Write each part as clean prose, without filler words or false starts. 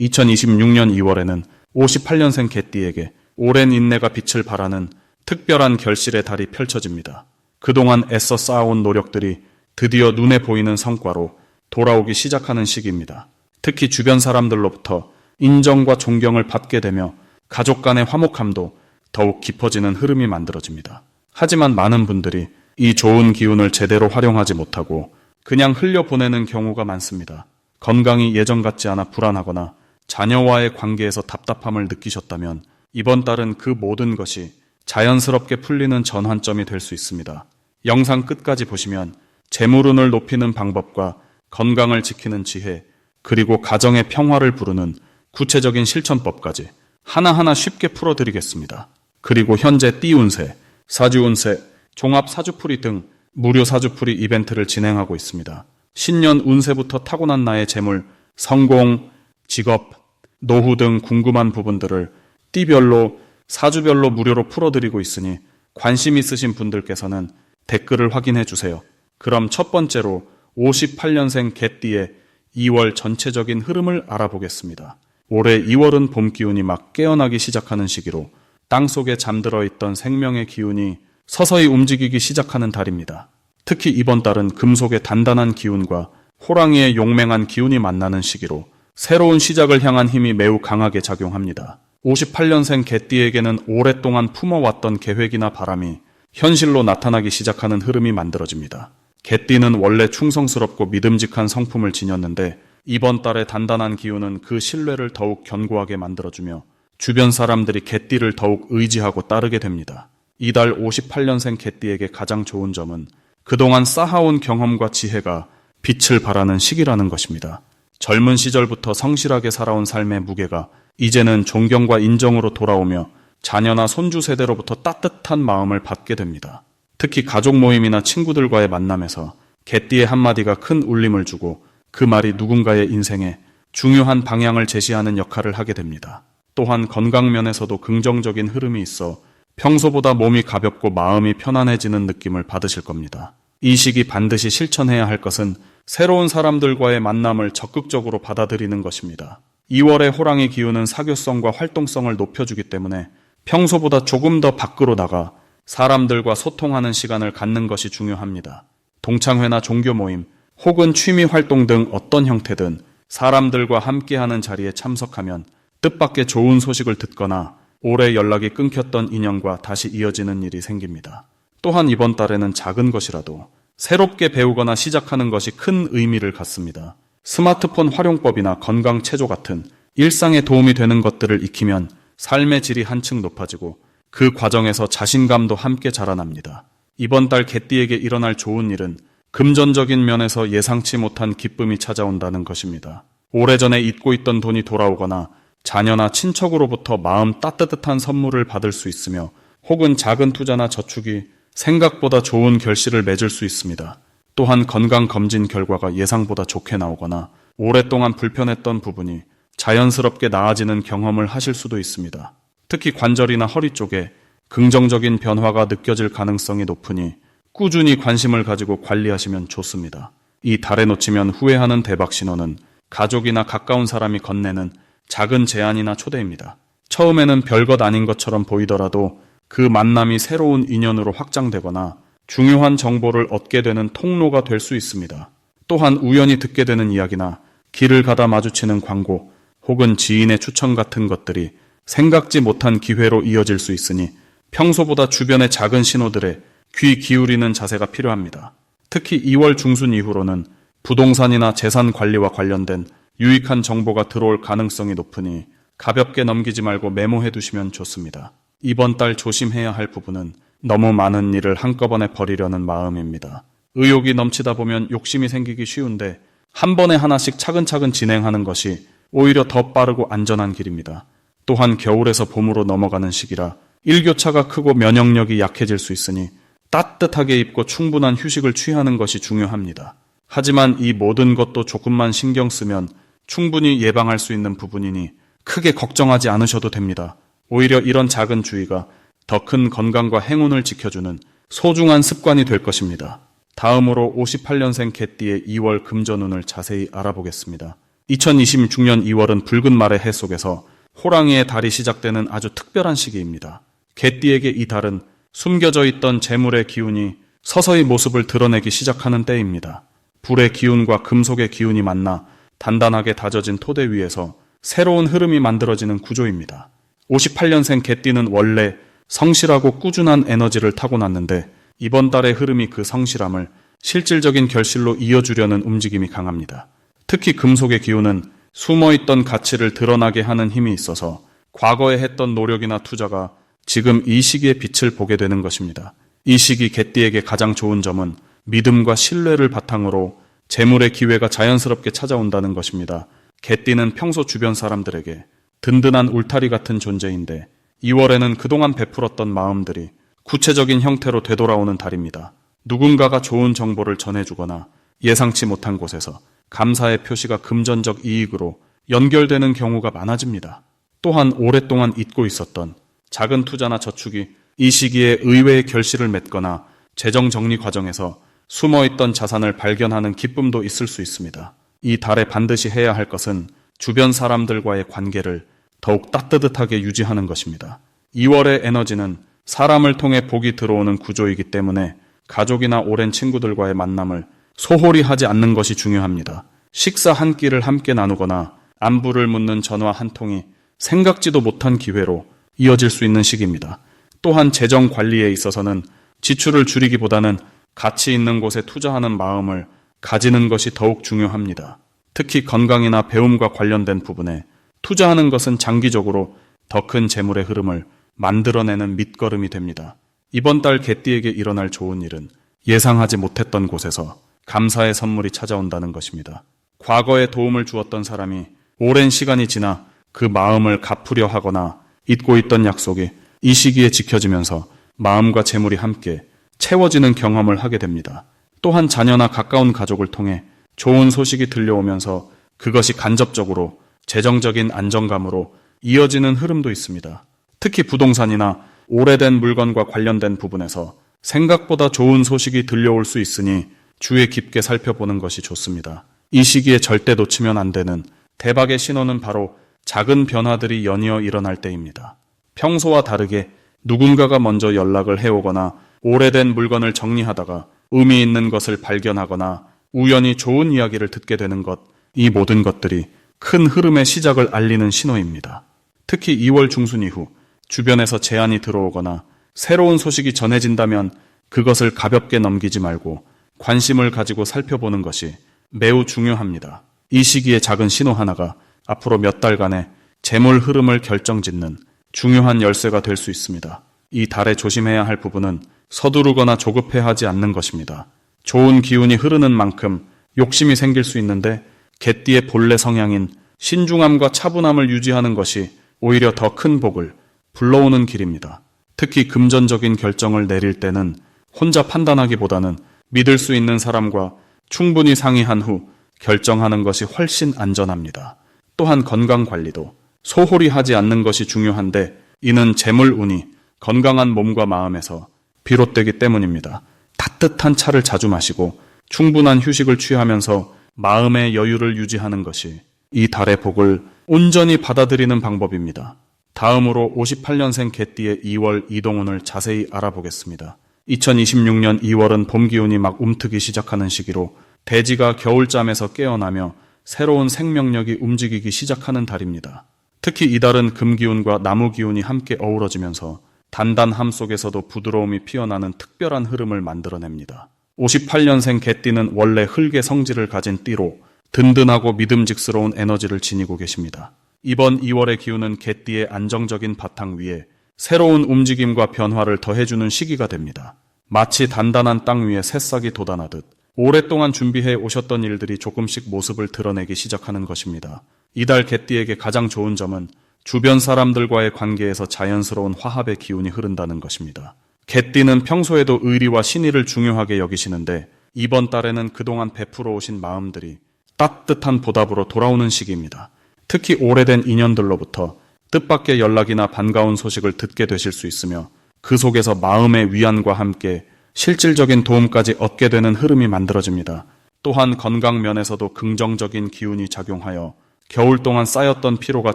2026년 2월에는 58년생 개띠에게 오랜 인내가 빛을 발하는 특별한 결실의 달이 펼쳐집니다. 그동안 애써 쌓아온 노력들이 드디어 눈에 보이는 성과로 돌아오기 시작하는 시기입니다. 특히 주변 사람들로부터 인정과 존경을 받게 되며 가족 간의 화목함도 더욱 깊어지는 흐름이 만들어집니다. 하지만 많은 분들이 이 좋은 기운을 제대로 활용하지 못하고 그냥 흘려보내는 경우가 많습니다. 건강이 예전 같지 않아 불안하거나 자녀와의 관계에서 답답함을 느끼셨다면 이번 달은 그 모든 것이 자연스럽게 풀리는 전환점이 될 수 있습니다. 영상 끝까지 보시면 재물운을 높이는 방법과 건강을 지키는 지혜, 그리고 가정의 평화를 부르는 구체적인 실천법까지 하나하나 쉽게 풀어드리겠습니다. 그리고 현재 띠운세, 사주운세, 종합사주풀이 등 무료 사주풀이 이벤트를 진행하고 있습니다. 신년 운세부터 타고난 나의 재물, 성공, 직업, 노후 등 궁금한 부분들을 띠별로, 사주별로 무료로 풀어드리고 있으니 관심 있으신 분들께서는 댓글을 확인해 주세요. 그럼 첫 번째로 58년생 개띠의 2월 전체적인 흐름을 알아보겠습니다. 올해 2월은 봄 기운이 막 깨어나기 시작하는 시기로 땅속에 잠들어 있던 생명의 기운이 서서히 움직이기 시작하는 달입니다. 특히 이번 달은 금속의 단단한 기운과 호랑이의 용맹한 기운이 만나는 시기로 새로운 시작을 향한 힘이 매우 강하게 작용합니다. 58년생 개띠에게는 오랫동안 품어왔던 계획이나 바람이 현실로 나타나기 시작하는 흐름이 만들어집니다. 개띠는 원래 충성스럽고 믿음직한 성품을 지녔는데 이번 달의 단단한 기운은 그 신뢰를 더욱 견고하게 만들어주며 주변 사람들이 개띠를 더욱 의지하고 따르게 됩니다. 이달 58년생 개띠에게 가장 좋은 점은 그동안 쌓아온 경험과 지혜가 빛을 발하는 시기라는 것입니다. 젊은 시절부터 성실하게 살아온 삶의 무게가 이제는 존경과 인정으로 돌아오며 자녀나 손주 세대로부터 따뜻한 마음을 받게 됩니다. 특히 가족 모임이나 친구들과의 만남에서 개띠의 한마디가 큰 울림을 주고 그 말이 누군가의 인생에 중요한 방향을 제시하는 역할을 하게 됩니다. 또한 건강 면에서도 긍정적인 흐름이 있어 평소보다 몸이 가볍고 마음이 편안해지는 느낌을 받으실 겁니다. 이 시기 반드시 실천해야 할 것은 새로운 사람들과의 만남을 적극적으로 받아들이는 것입니다. 2월의 호랑이 기운은 사교성과 활동성을 높여주기 때문에 평소보다 조금 더 밖으로 나가 사람들과 소통하는 시간을 갖는 것이 중요합니다. 동창회나 종교 모임 혹은 취미 활동 등 어떤 형태든 사람들과 함께하는 자리에 참석하면 뜻밖의 좋은 소식을 듣거나 오래 연락이 끊겼던 인연과 다시 이어지는 일이 생깁니다. 또한 이번 달에는 작은 것이라도 새롭게 배우거나 시작하는 것이 큰 의미를 갖습니다. 스마트폰 활용법이나 건강 체조 같은 일상에 도움이 되는 것들을 익히면 삶의 질이 한층 높아지고 그 과정에서 자신감도 함께 자라납니다. 이번 달 개띠에게 일어날 좋은 일은 금전적인 면에서 예상치 못한 기쁨이 찾아온다는 것입니다. 오래전에 잊고 있던 돈이 돌아오거나 자녀나 친척으로부터 마음 따뜻한 선물을 받을 수 있으며 혹은 작은 투자나 저축이 생각보다 좋은 결실을 맺을 수 있습니다. 또한 건강검진 결과가 예상보다 좋게 나오거나 오랫동안 불편했던 부분이 자연스럽게 나아지는 경험을 하실 수도 있습니다. 특히 관절이나 허리 쪽에 긍정적인 변화가 느껴질 가능성이 높으니 꾸준히 관심을 가지고 관리하시면 좋습니다. 이 달에 놓치면 후회하는 대박 신호는 가족이나 가까운 사람이 건네는 작은 제안이나 초대입니다. 처음에는 별것 아닌 것처럼 보이더라도 그 만남이 새로운 인연으로 확장되거나 중요한 정보를 얻게 되는 통로가 될 수 있습니다. 또한 우연히 듣게 되는 이야기나 길을 가다 마주치는 광고 혹은 지인의 추천 같은 것들이 생각지 못한 기회로 이어질 수 있으니 평소보다 주변의 작은 신호들에 귀 기울이는 자세가 필요합니다. 특히 2월 중순 이후로는 부동산이나 재산 관리와 관련된 유익한 정보가 들어올 가능성이 높으니 가볍게 넘기지 말고 메모해 두시면 좋습니다. 이번 달 조심해야 할 부분은 너무 많은 일을 한꺼번에 버리려는 마음입니다. 의욕이 넘치다 보면 욕심이 생기기 쉬운데 한 번에 하나씩 차근차근 진행하는 것이 오히려 더 빠르고 안전한 길입니다. 또한 겨울에서 봄으로 넘어가는 시기라 일교차가 크고 면역력이 약해질 수 있으니 따뜻하게 입고 충분한 휴식을 취하는 것이 중요합니다. 하지만 이 모든 것도 조금만 신경 쓰면 충분히 예방할 수 있는 부분이니 크게 걱정하지 않으셔도 됩니다. 오히려 이런 작은 주의가 더 큰 건강과 행운을 지켜주는 소중한 습관이 될 것입니다. 다음으로 58년생 개띠의 2월 금전운을 자세히 알아보겠습니다. 2026년 2월은 붉은 말의 해 속에서 호랑이의 달이 시작되는 아주 특별한 시기입니다. 개띠에게 이 달은 숨겨져 있던 재물의 기운이 서서히 모습을 드러내기 시작하는 때입니다. 불의 기운과 금속의 기운이 만나 단단하게 다져진 토대 위에서 새로운 흐름이 만들어지는 구조입니다. 58년생 개띠는 원래 성실하고 꾸준한 에너지를 타고났는데 이번 달의 흐름이 그 성실함을 실질적인 결실로 이어주려는 움직임이 강합니다. 특히 금속의 기운은 숨어있던 가치를 드러나게 하는 힘이 있어서 과거에 했던 노력이나 투자가 지금 이 시기에 빛을 보게 되는 것입니다. 이 시기 개띠에게 가장 좋은 점은 믿음과 신뢰를 바탕으로 재물의 기회가 자연스럽게 찾아온다는 것입니다. 개띠는 평소 주변 사람들에게 든든한 울타리 같은 존재인데 2월에는 그동안 베풀었던 마음들이 구체적인 형태로 되돌아오는 달입니다. 누군가가 좋은 정보를 전해주거나 예상치 못한 곳에서 감사의 표시가 금전적 이익으로 연결되는 경우가 많아집니다. 또한 오랫동안 잊고 있었던 작은 투자나 저축이 이 시기에 의외의 결실을 맺거나 재정 정리 과정에서 숨어있던 자산을 발견하는 기쁨도 있을 수 있습니다. 이 달에 반드시 해야 할 것은 주변 사람들과의 관계를 더욱 따뜻하게 유지하는 것입니다. 2월의 에너지는 사람을 통해 복이 들어오는 구조이기 때문에 가족이나 오랜 친구들과의 만남을 소홀히 하지 않는 것이 중요합니다. 식사 한 끼를 함께 나누거나 안부를 묻는 전화 한 통이 생각지도 못한 기회로 이어질 수 있는 시기입니다. 또한 재정 관리에 있어서는 지출을 줄이기보다는 가치 있는 곳에 투자하는 마음을 가지는 것이 더욱 중요합니다. 특히 건강이나 배움과 관련된 부분에 투자하는 것은 장기적으로 더 큰 재물의 흐름을 만들어내는 밑거름이 됩니다. 이번 달 개띠에게 일어날 좋은 일은 예상하지 못했던 곳에서 감사의 선물이 찾아온다는 것입니다. 과거에 도움을 주었던 사람이 오랜 시간이 지나 그 마음을 갚으려 하거나 잊고 있던 약속이 이 시기에 지켜지면서 마음과 재물이 함께 채워지는 경험을 하게 됩니다. 또한 자녀나 가까운 가족을 통해 좋은 소식이 들려오면서 그것이 간접적으로 재정적인 안정감으로 이어지는 흐름도 있습니다. 특히 부동산이나 오래된 물건과 관련된 부분에서 생각보다 좋은 소식이 들려올 수 있으니 주의 깊게 살펴보는 것이 좋습니다. 이 시기에 절대 놓치면 안 되는 대박의 신호는 바로 작은 변화들이 연이어 일어날 때입니다. 평소와 다르게 누군가가 먼저 연락을 해오거나 오래된 물건을 정리하다가 의미 있는 것을 발견하거나 우연히 좋은 이야기를 듣게 되는 것, 이 모든 것들이 큰 흐름의 시작을 알리는 신호입니다. 특히 2월 중순 이후 주변에서 제안이 들어오거나 새로운 소식이 전해진다면 그것을 가볍게 넘기지 말고 관심을 가지고 살펴보는 것이 매우 중요합니다. 이 시기의 작은 신호 하나가 앞으로 몇 달간의 재물 흐름을 결정짓는 중요한 열쇠가 될 수 있습니다. 이 달에 조심해야 할 부분은 서두르거나 조급해하지 않는 것입니다. 좋은 기운이 흐르는 만큼 욕심이 생길 수 있는데 개띠의 본래 성향인 신중함과 차분함을 유지하는 것이 오히려 더 큰 복을 불러오는 길입니다. 특히 금전적인 결정을 내릴 때는 혼자 판단하기보다는 믿을 수 있는 사람과 충분히 상의한 후 결정하는 것이 훨씬 안전합니다. 또한 건강 관리도 소홀히 하지 않는 것이 중요한데 이는 재물운이 건강한 몸과 마음에서 비롯되기 때문입니다. 따뜻한 차를 자주 마시고 충분한 휴식을 취하면서 마음의 여유를 유지하는 것이 이 달의 복을 온전히 받아들이는 방법입니다. 다음으로 58년생 개띠의 2월 이동운을 자세히 알아보겠습니다. 2026년 2월은 봄 기운이 막 움트기 시작하는 시기로 대지가 겨울잠에서 깨어나며 새로운 생명력이 움직이기 시작하는 달입니다. 특히 이달은 금기운과 나무기운이 함께 어우러지면서 단단함 속에서도 부드러움이 피어나는 특별한 흐름을 만들어냅니다. 58년생 개띠는 원래 흙의 성질을 가진 띠로 든든하고 믿음직스러운 에너지를 지니고 계십니다. 이번 2월의 기운은 개띠의 안정적인 바탕 위에 새로운 움직임과 변화를 더해주는 시기가 됩니다. 마치 단단한 땅 위에 새싹이 돋아나듯 오랫동안 준비해 오셨던 일들이 조금씩 모습을 드러내기 시작하는 것입니다. 이달 개띠에게 가장 좋은 점은 주변 사람들과의 관계에서 자연스러운 화합의 기운이 흐른다는 것입니다. 개띠는 평소에도 의리와 신의를 중요하게 여기시는데 이번 달에는 그동안 베풀어 오신 마음들이 따뜻한 보답으로 돌아오는 시기입니다. 특히 오래된 인연들로부터 뜻밖의 연락이나 반가운 소식을 듣게 되실 수 있으며 그 속에서 마음의 위안과 함께 실질적인 도움까지 얻게 되는 흐름이 만들어집니다. 또한 건강 면에서도 긍정적인 기운이 작용하여 겨울 동안 쌓였던 피로가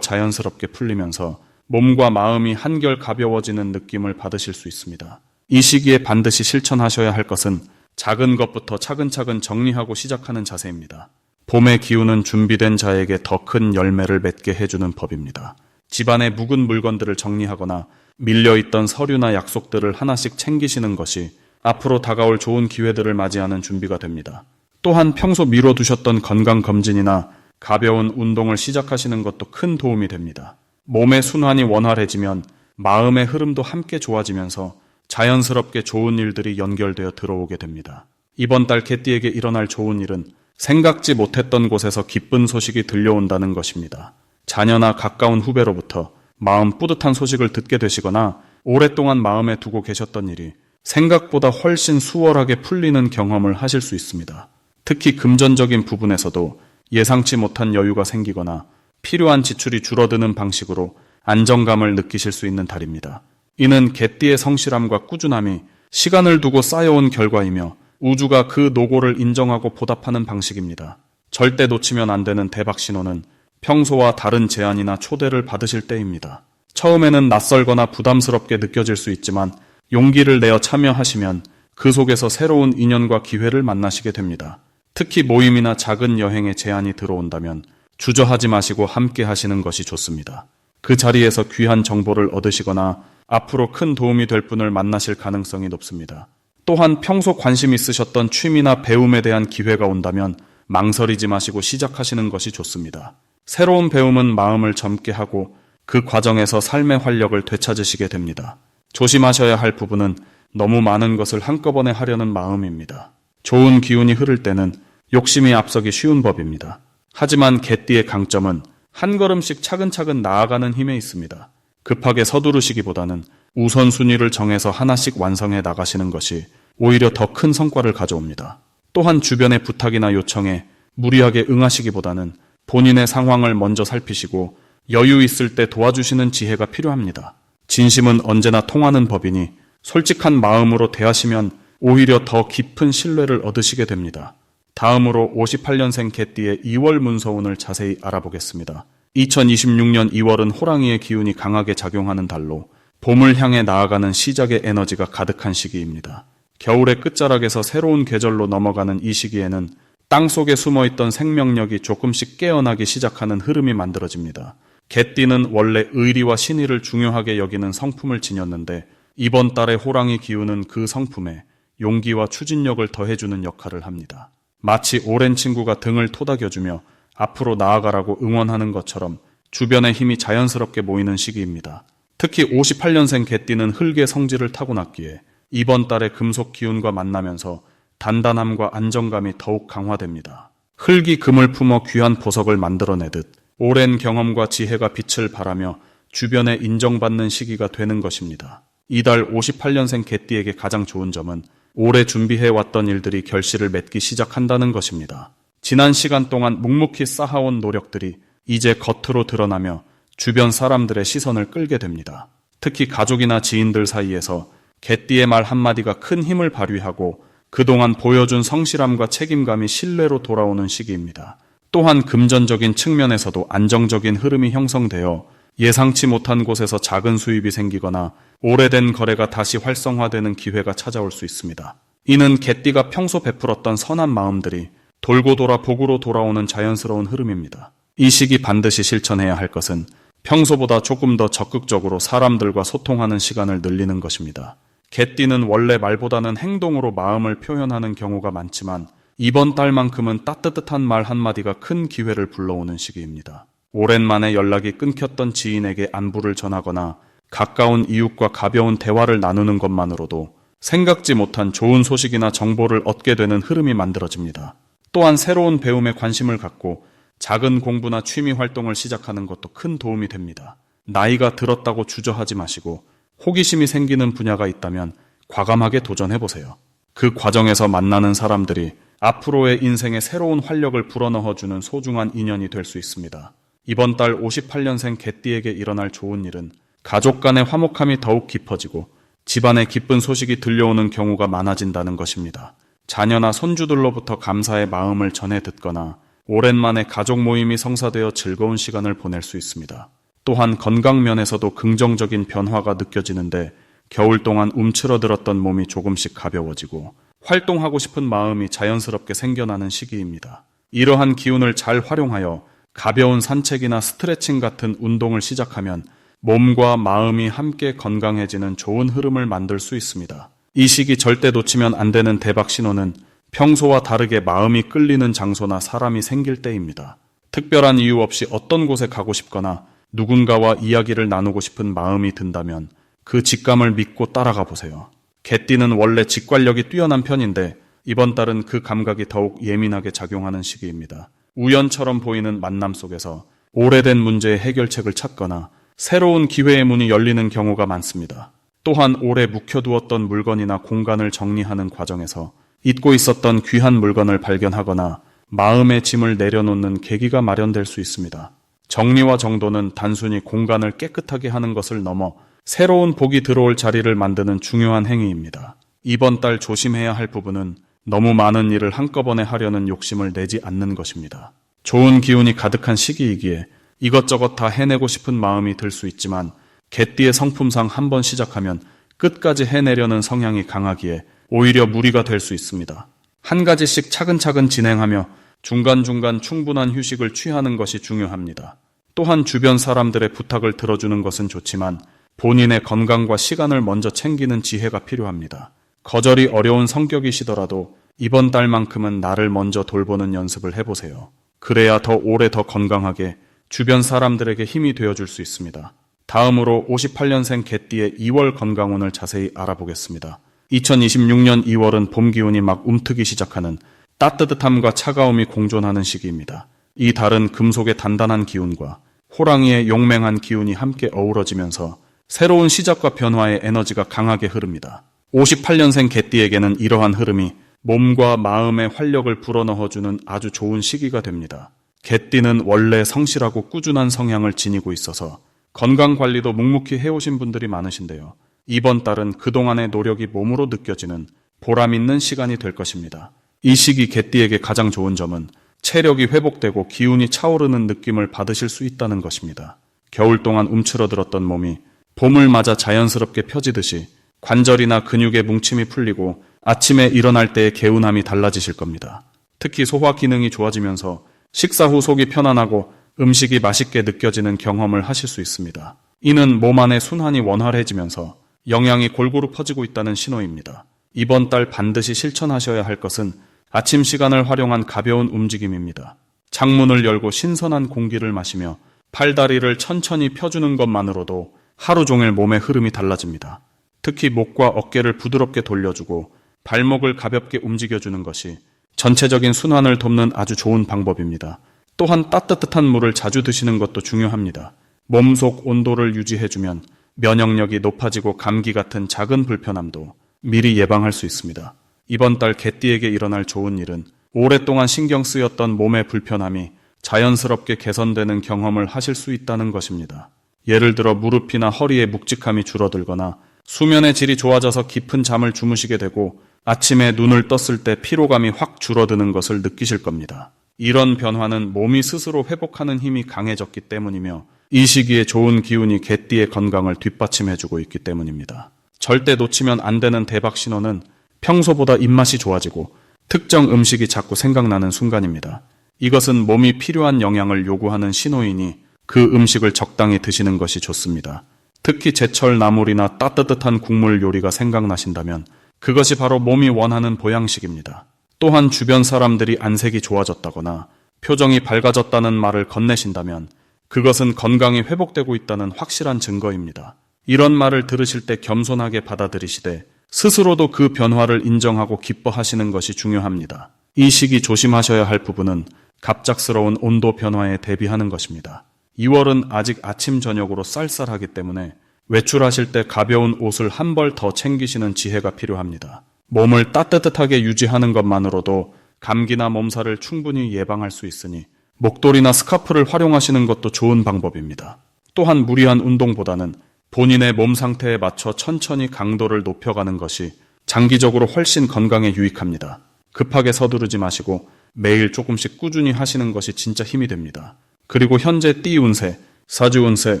자연스럽게 풀리면서 몸과 마음이 한결 가벼워지는 느낌을 받으실 수 있습니다. 이 시기에 반드시 실천하셔야 할 것은 작은 것부터 차근차근 정리하고 시작하는 자세입니다. 봄의 기운은 준비된 자에게 더 큰 열매를 맺게 해주는 법입니다. 집안의 묵은 물건들을 정리하거나 밀려있던 서류나 약속들을 하나씩 챙기시는 것이 앞으로 다가올 좋은 기회들을 맞이하는 준비가 됩니다. 또한 평소 미뤄두셨던 건강검진이나 가벼운 운동을 시작하시는 것도 큰 도움이 됩니다. 몸의 순환이 원활해지면 마음의 흐름도 함께 좋아지면서 자연스럽게 좋은 일들이 연결되어 들어오게 됩니다. 이번 달 개띠에게 일어날 좋은 일은 생각지 못했던 곳에서 기쁜 소식이 들려온다는 것입니다. 자녀나 가까운 후배로부터 마음 뿌듯한 소식을 듣게 되시거나 오랫동안 마음에 두고 계셨던 일이 생각보다 훨씬 수월하게 풀리는 경험을 하실 수 있습니다. 특히 금전적인 부분에서도 예상치 못한 여유가 생기거나 필요한 지출이 줄어드는 방식으로 안정감을 느끼실 수 있는 달입니다. 이는 개띠의 성실함과 꾸준함이 시간을 두고 쌓여온 결과이며 우주가 그 노고를 인정하고 보답하는 방식입니다. 절대 놓치면 안 되는 대박 신호는 평소와 다른 제안이나 초대를 받으실 때입니다. 처음에는 낯설거나 부담스럽게 느껴질 수 있지만 용기를 내어 참여하시면 그 속에서 새로운 인연과 기회를 만나시게 됩니다. 특히 모임이나 작은 여행에 제안이 들어온다면 주저하지 마시고 함께 하시는 것이 좋습니다. 그 자리에서 귀한 정보를 얻으시거나 앞으로 큰 도움이 될 분을 만나실 가능성이 높습니다. 또한 평소 관심 있으셨던 취미나 배움에 대한 기회가 온다면 망설이지 마시고 시작하시는 것이 좋습니다. 새로운 배움은 마음을 젊게 하고 그 과정에서 삶의 활력을 되찾으시게 됩니다. 조심하셔야 할 부분은 너무 많은 것을 한꺼번에 하려는 마음입니다. 좋은 기운이 흐를 때는 욕심이 앞서기 쉬운 법입니다. 하지만 개띠의 강점은 한 걸음씩 차근차근 나아가는 힘에 있습니다. 급하게 서두르시기보다는 우선순위를 정해서 하나씩 완성해 나가시는 것이 오히려 더 큰 성과를 가져옵니다. 또한 주변의 부탁이나 요청에 무리하게 응하시기보다는 본인의 상황을 먼저 살피시고 여유 있을 때 도와주시는 지혜가 필요합니다. 진심은 언제나 통하는 법이니 솔직한 마음으로 대하시면 오히려 더 깊은 신뢰를 얻으시게 됩니다. 다음으로 58년생 개띠의 2월 문서운을 자세히 알아보겠습니다. 2026년 2월은 호랑이의 기운이 강하게 작용하는 달로 봄을 향해 나아가는 시작의 에너지가 가득한 시기입니다. 겨울의 끝자락에서 새로운 계절로 넘어가는 이 시기에는 땅속에 숨어있던 생명력이 조금씩 깨어나기 시작하는 흐름이 만들어집니다. 개띠는 원래 의리와 신의를 중요하게 여기는 성품을 지녔는데 이번 달의 호랑이 기운은 그 성품에 용기와 추진력을 더해주는 역할을 합니다. 마치 오랜 친구가 등을 토닥여주며 앞으로 나아가라고 응원하는 것처럼 주변의 힘이 자연스럽게 모이는 시기입니다. 특히 58년생 개띠는 흙의 성질을 타고났기에 이번 달에 금속 기운과 만나면서 단단함과 안정감이 더욱 강화됩니다. 흙이 금을 품어 귀한 보석을 만들어내듯 오랜 경험과 지혜가 빛을 발하며 주변에 인정받는 시기가 되는 것입니다. 이달 58년생 개띠에게 가장 좋은 점은 오래 준비해왔던 일들이 결실을 맺기 시작한다는 것입니다. 지난 시간 동안 묵묵히 쌓아온 노력들이 이제 겉으로 드러나며 주변 사람들의 시선을 끌게 됩니다. 특히 가족이나 지인들 사이에서 개띠의 말 한마디가 큰 힘을 발휘하고 그동안 보여준 성실함과 책임감이 신뢰로 돌아오는 시기입니다. 또한 금전적인 측면에서도 안정적인 흐름이 형성되어 예상치 못한 곳에서 작은 수입이 생기거나 오래된 거래가 다시 활성화되는 기회가 찾아올 수 있습니다. 이는 개띠가 평소 베풀었던 선한 마음들이 돌고 돌아 복으로 돌아오는 자연스러운 흐름입니다. 이 시기 반드시 실천해야 할 것은 평소보다 조금 더 적극적으로 사람들과 소통하는 시간을 늘리는 것입니다. 개띠는 원래 말보다는 행동으로 마음을 표현하는 경우가 많지만 이번 달만큼은 따뜻한 말 한마디가 큰 기회를 불러오는 시기입니다. 오랜만에 연락이 끊겼던 지인에게 안부를 전하거나 가까운 이웃과 가벼운 대화를 나누는 것만으로도 생각지 못한 좋은 소식이나 정보를 얻게 되는 흐름이 만들어집니다. 또한 새로운 배움에 관심을 갖고 작은 공부나 취미 활동을 시작하는 것도 큰 도움이 됩니다. 나이가 들었다고 주저하지 마시고 호기심이 생기는 분야가 있다면 과감하게 도전해보세요. 그 과정에서 만나는 사람들이 앞으로의 인생에 새로운 활력을 불어넣어주는 소중한 인연이 될 수 있습니다. 이번 달 58년생 개띠에게 일어날 좋은 일은 가족 간의 화목함이 더욱 깊어지고 집안에 기쁜 소식이 들려오는 경우가 많아진다는 것입니다. 자녀나 손주들로부터 감사의 마음을 전해 듣거나 오랜만에 가족 모임이 성사되어 즐거운 시간을 보낼 수 있습니다. 또한 건강 면에서도 긍정적인 변화가 느껴지는데 겨울 동안 움츠러들었던 몸이 조금씩 가벼워지고 활동하고 싶은 마음이 자연스럽게 생겨나는 시기입니다. 이러한 기운을 잘 활용하여 가벼운 산책이나 스트레칭 같은 운동을 시작하면 몸과 마음이 함께 건강해지는 좋은 흐름을 만들 수 있습니다. 이 시기 절대 놓치면 안 되는 대박 신호는 평소와 다르게 마음이 끌리는 장소나 사람이 생길 때입니다. 특별한 이유 없이 어떤 곳에 가고 싶거나 누군가와 이야기를 나누고 싶은 마음이 든다면 그 직감을 믿고 따라가 보세요. 개띠는 원래 직관력이 뛰어난 편인데 이번 달은 그 감각이 더욱 예민하게 작용하는 시기입니다. 우연처럼 보이는 만남 속에서 오래된 문제의 해결책을 찾거나 새로운 기회의 문이 열리는 경우가 많습니다. 또한 오래 묵혀두었던 물건이나 공간을 정리하는 과정에서 잊고 있었던 귀한 물건을 발견하거나 마음의 짐을 내려놓는 계기가 마련될 수 있습니다. 정리와 정돈은 단순히 공간을 깨끗하게 하는 것을 넘어 새로운 복이 들어올 자리를 만드는 중요한 행위입니다. 이번 달 조심해야 할 부분은 너무 많은 일을 한꺼번에 하려는 욕심을 내지 않는 것입니다. 좋은 기운이 가득한 시기이기에 이것저것 다 해내고 싶은 마음이 들 수 있지만 개띠의 성품상 한번 시작하면 끝까지 해내려는 성향이 강하기에 오히려 무리가 될 수 있습니다. 한 가지씩 차근차근 진행하며 중간중간 충분한 휴식을 취하는 것이 중요합니다. 또한 주변 사람들의 부탁을 들어주는 것은 좋지만 본인의 건강과 시간을 먼저 챙기는 지혜가 필요합니다. 거절이 어려운 성격이시더라도 이번 달만큼은 나를 먼저 돌보는 연습을 해보세요. 그래야 더 오래 더 건강하게 주변 사람들에게 힘이 되어줄 수 있습니다. 다음으로 58년생 개띠의 2월 건강운을 자세히 알아보겠습니다. 2026년 2월은 봄 기운이 막 움트기 시작하는 따뜻함과 차가움이 공존하는 시기입니다. 이 달은 금속의 단단한 기운과 호랑이의 용맹한 기운이 함께 어우러지면서 새로운 시작과 변화의 에너지가 강하게 흐릅니다. 58년생 개띠에게는 이러한 흐름이 몸과 마음의 활력을 불어넣어주는 아주 좋은 시기가 됩니다. 개띠는 원래 성실하고 꾸준한 성향을 지니고 있어서 건강관리도 묵묵히 해오신 분들이 많으신데요. 이번 달은 그동안의 노력이 몸으로 느껴지는 보람 있는 시간이 될 것입니다. 이 시기 개띠에게 가장 좋은 점은 체력이 회복되고 기운이 차오르는 느낌을 받으실 수 있다는 것입니다. 겨울 동안 움츠러들었던 몸이 봄을 맞아 자연스럽게 펴지듯이 관절이나 근육의 뭉침이 풀리고 아침에 일어날 때의 개운함이 달라지실 겁니다. 특히 소화 기능이 좋아지면서 식사 후 속이 편안하고 음식이 맛있게 느껴지는 경험을 하실 수 있습니다. 이는 몸 안의 순환이 원활해지면서 영양이 골고루 퍼지고 있다는 신호입니다. 이번 달 반드시 실천하셔야 할 것은 아침 시간을 활용한 가벼운 움직임입니다. 창문을 열고 신선한 공기를 마시며 팔다리를 천천히 펴주는 것만으로도 하루 종일 몸의 흐름이 달라집니다. 특히 목과 어깨를 부드럽게 돌려주고 발목을 가볍게 움직여주는 것이 전체적인 순환을 돕는 아주 좋은 방법입니다. 또한 따뜻한 물을 자주 드시는 것도 중요합니다. 몸속 온도를 유지해주면 면역력이 높아지고 감기 같은 작은 불편함도 미리 예방할 수 있습니다. 이번 달 개띠에게 일어날 좋은 일은 오랫동안 신경 쓰였던 몸의 불편함이 자연스럽게 개선되는 경험을 하실 수 있다는 것입니다. 예를 들어 무릎이나 허리의 묵직함이 줄어들거나 수면의 질이 좋아져서 깊은 잠을 주무시게 되고 아침에 눈을 떴을 때 피로감이 확 줄어드는 것을 느끼실 겁니다. 이런 변화는 몸이 스스로 회복하는 힘이 강해졌기 때문이며 이 시기에 좋은 기운이 개띠의 건강을 뒷받침해주고 있기 때문입니다. 절대 놓치면 안 되는 대박 신호는 평소보다 입맛이 좋아지고 특정 음식이 자꾸 생각나는 순간입니다. 이것은 몸이 필요한 영양을 요구하는 신호이니 그 음식을 적당히 드시는 것이 좋습니다. 특히 제철 나물이나 따뜻한 국물 요리가 생각나신다면 그것이 바로 몸이 원하는 보양식입니다. 또한 주변 사람들이 안색이 좋아졌다거나 표정이 밝아졌다는 말을 건네신다면 그것은 건강이 회복되고 있다는 확실한 증거입니다. 이런 말을 들으실 때 겸손하게 받아들이시되 스스로도 그 변화를 인정하고 기뻐하시는 것이 중요합니다. 이 시기 조심하셔야 할 부분은 갑작스러운 온도 변화에 대비하는 것입니다. 2월은 아직 아침 저녁으로 쌀쌀하기 때문에 외출하실 때 가벼운 옷을 한 벌 더 챙기시는 지혜가 필요합니다. 몸을 따뜻하게 유지하는 것만으로도 감기나 몸살을 충분히 예방할 수 있으니 목도리나 스카프를 활용하시는 것도 좋은 방법입니다. 또한 무리한 운동보다는 본인의 몸 상태에 맞춰 천천히 강도를 높여가는 것이 장기적으로 훨씬 건강에 유익합니다. 급하게 서두르지 마시고 매일 조금씩 꾸준히 하시는 것이 진짜 힘이 됩니다. 그리고 현재 띠 운세, 사주 운세,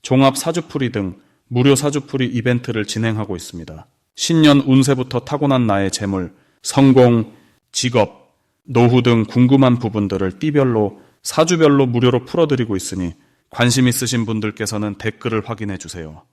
종합 사주풀이 등 무료 사주풀이 이벤트를 진행하고 있습니다. 신년 운세부터 타고난 나의 재물, 성공, 직업, 노후 등 궁금한 부분들을 띠별로, 사주별로 무료로 풀어드리고 있으니 관심 있으신 분들께서는 댓글을 확인해 주세요.